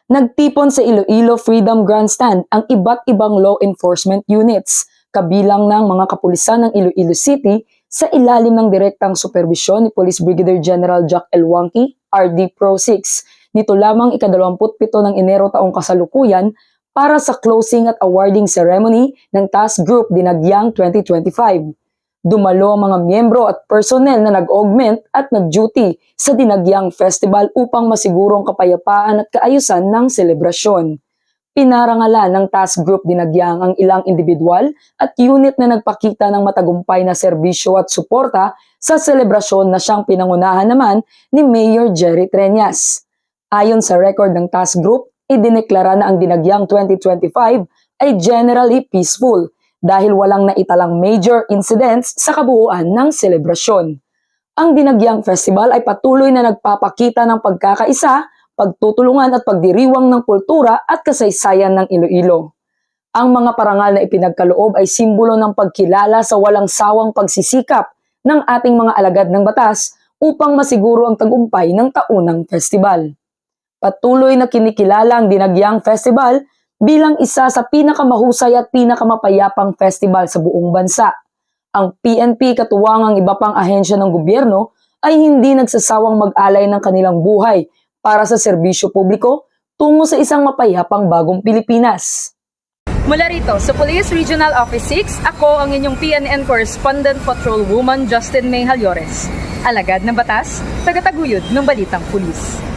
Nagtipon sa Iloilo Freedom Grandstand ang iba't ibang law enforcement units, kabilang ng mga kapulisan ng Iloilo City sa ilalim ng direktang superbisyon ni Police Brigadier General Jack L. Wangki, RD Pro 6. Nito lamang ika-27 ng Enero taong kasalukuyan para sa closing at awarding ceremony ng Task Group Dinagyang 2025. Dumalo ang mga miyembro at personnel na nag-augment at nag-duty sa Dinagyang Festival upang masigurong kapayapaan at kaayusan ng selebrasyon. Pinarangalan ng Task Group Dinagyang ang ilang individual at unit na nagpakita ng matagumpay na serbisyo at suporta sa selebrasyon na siyang pinangunahan naman ni Mayor Jerry Treñas. Ayon sa record ng Task Group, idineklara na ang Dinagyang 2025 ay generally peaceful dahil walang naitalang major incidents sa kabuuan ng selebrasyon. Ang Dinagyang Festival ay patuloy na nagpapakita ng pagkakaisa, pagtutulungan at pagdiriwang ng kultura at kasaysayan ng Iloilo. Ang mga parangal na ipinagkaloob ay simbolo ng pagkilala sa walang sawang pagsisikap ng ating mga alagad ng batas upang masiguro ang tagumpay ng taunang festival. Patuloy na kinikilala ang Dinagyang Festival bilang isa sa pinakamahusay at pinakamapayapang festival sa buong bansa. Ang PNP katuwang ang iba pang ahensya ng gobyerno ay hindi nagsasawang mag-alay ng kanilang buhay para sa serbisyo publiko tungo sa isang mapayapang bagong Pilipinas. Mula rito sa Police Regional Office 6, ako ang inyong PNN Correspondent Patrol Woman Justin May Halyores. Alagad ng batas, tagataguyod ng Balitang Pulis.